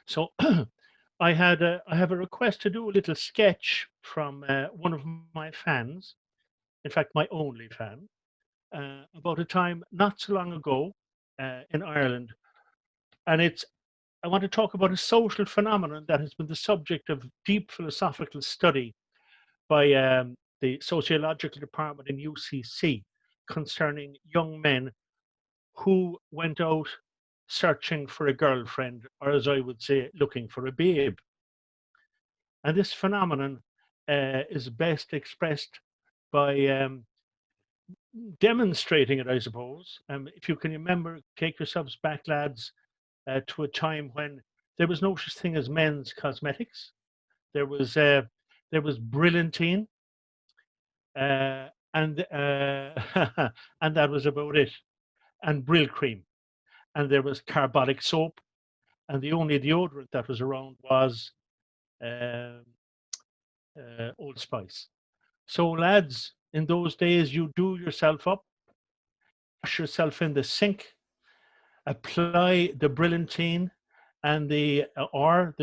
So I have a request to do a little sketch from one of my fans, in fact, my only fan, about a time not so long ago in Ireland, and it's I want to talk about a social phenomenon that has been the subject of deep philosophical study by the sociological department in UCC concerning young men who went out searching for a girlfriend, or as I would say, looking for a babe. And this phenomenon is best expressed by demonstrating it, I suppose. If you can remember, take yourselves back, lads, to a time when there was no such thing as men's cosmetics. There was uh, there was brilliantine, and and that was about it. And Brill cream, and there was carbolic soap, and the only deodorant that was around was um Old Spice. So, lads, in those days, you do yourself up, wash yourself in the sink, apply the brilliantine and the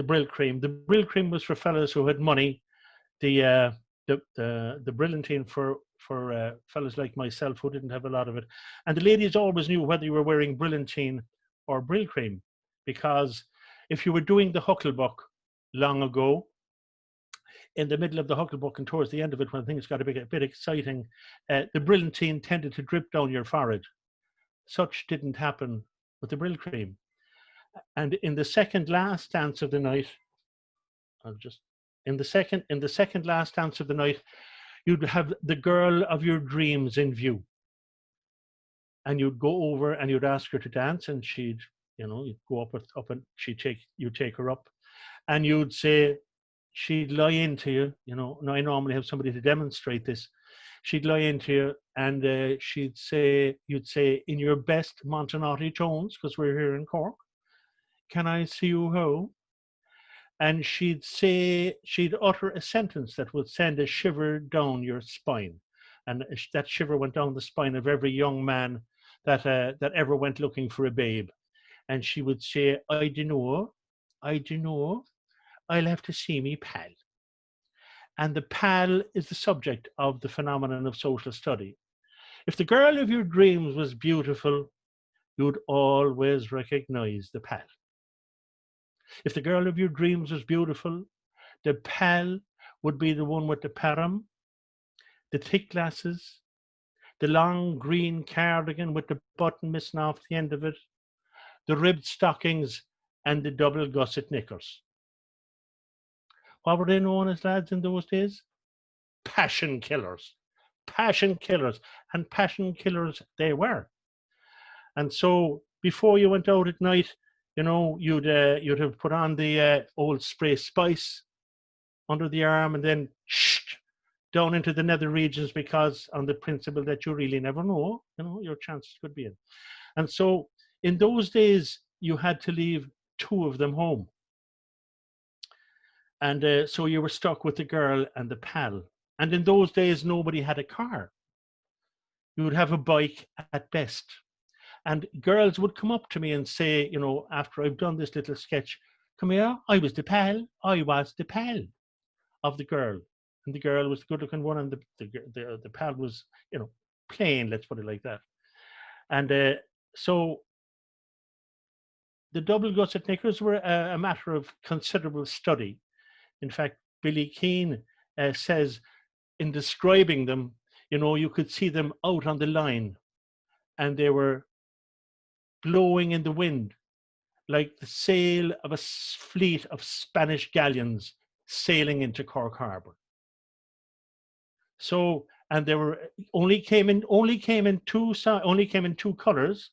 Brill cream. The Brill cream was for fellas who had money. The the brilliantine for fellas like myself who didn't have a lot of it. And the ladies always knew whether you were wearing brilliantine or Brill cream, because if you were doing the Hucklebuck long ago, in the middle of the Hucklebuck and towards the end of it, when things got a bit exciting, the brilliantine tended to drip down your forehead. Such didn't happen with the Brill cream. And in the second last dance of the night, I'll just in the second last dance of the night, you'd have the girl of your dreams in view, and you'd go over and you'd ask her to dance, and she'd, you'd go up and you take her up, and you'd say, she'd lie into you. Now I normally have somebody to demonstrate this. She'd lie into you, and you'd say in your best Montenotte tones, because we're here in Cork, "Can I see you home?" And she'd utter a sentence that would send a shiver down your spine, and that shiver went down the spine of every young man that ever went looking for a babe. And she would say, I do know, I'll have to see me pal." And the pal is the subject of the phenomenon of social study. If the girl of your dreams was beautiful, you'd always recognize the pal. If the girl of your dreams was beautiful, the pal would be the one with the param, the thick glasses, the long green cardigan with the button missing off the end of it, the ribbed stockings, and the double gusset knickers. What were they known as, lads, in those days? Passion killers. Passion killers. And passion killers they were. And so before you went out at night, you'd have put on the old spray spice under the arm, and then down into the nether regions, because on the principle that you really never know, your chances could be in. And so in those days, you had to leave two of them home. And so you were stuck with the girl and the pal. And in those days, nobody had a car. You would have a bike at best. And girls would come up to me and say, after I've done this little sketch, "Come here, I was the pal of the girl." And the girl was the good looking one, and the pal was, plain, let's put it like that. And so the double gusset knickers were a matter of considerable study. In fact, Billy Keane says, in describing them, you could see them out on the line, and they were blowing in the wind like the sail of a fleet of Spanish galleons sailing into Cork Harbour. So, and they were only came in two colors,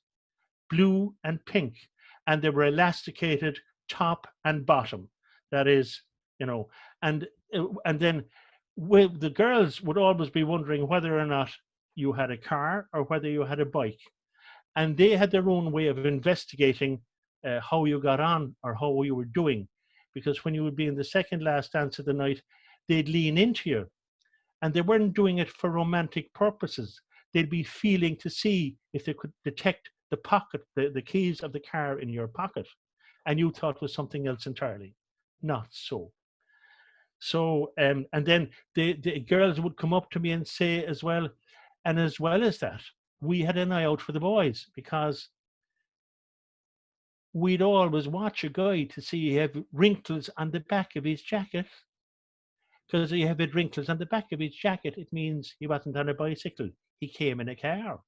blue and pink, and they were elasticated top and bottom. That is, and then the girls would always be wondering whether or not you had a car or whether you had a bike, and they had their own way of investigating how you got on or how you were doing, because when you would be in the second last dance of the night, they'd lean into you, and they weren't doing it for romantic purposes. They'd be feeling to see if they could detect the keys of the car in your pocket. and you thought it was something else entirely. Not so. So, and then the girls would come up to me and say as well, and as well as that, we had an eye out for the boys because we'd always watch a guy to see he had wrinkles on the back of his jacket. Because he had wrinkles on the back of his jacket, it means he wasn't on a bicycle. He came in a car.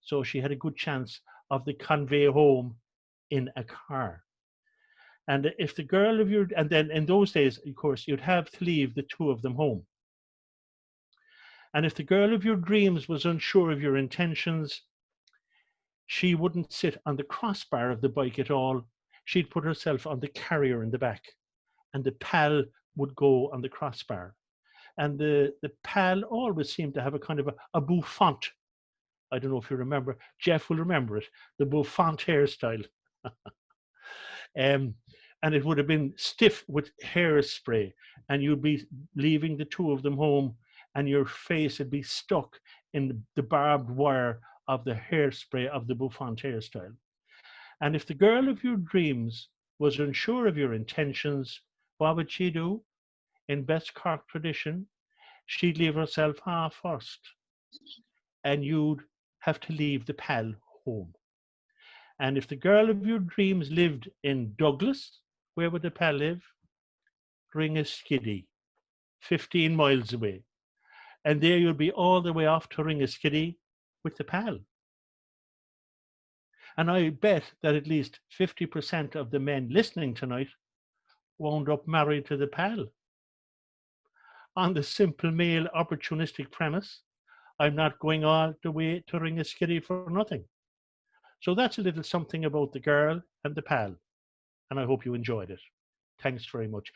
So she had a good chance of the convey home in a car. And if the girl of your, and then in those days, of course, you'd have to leave the two of them home. And if the girl of your dreams was unsure of your intentions, she wouldn't sit on the crossbar of the bike at all. She'd put herself on the carrier in the back, and the pal would go on the crossbar. And the pal always seemed to have a kind of a bouffant. I don't know if you remember. Jeff will remember it. The bouffant hairstyle. And it would have been stiff with hairspray, and you'd be leaving the two of them home, and your face would be stuck in the barbed wire of the hairspray of the bouffant hairstyle. And if the girl of your dreams was unsure of your intentions, what would she do? In best Cork tradition, she'd leave herself half first, and you'd have to leave the pal home. And if the girl of your dreams lived in Douglas, where would the pal live? Ringaskiddy, 15 miles away. And there you'll be all the way off to Ringaskiddy with the pal. And I bet that at least 50% of the men listening tonight wound up married to the pal. On the simple male opportunistic premise, I'm not going all the way to Ringaskiddy for nothing. So that's a little something about the girl and the pal. And I hope you enjoyed it. Thanks very much.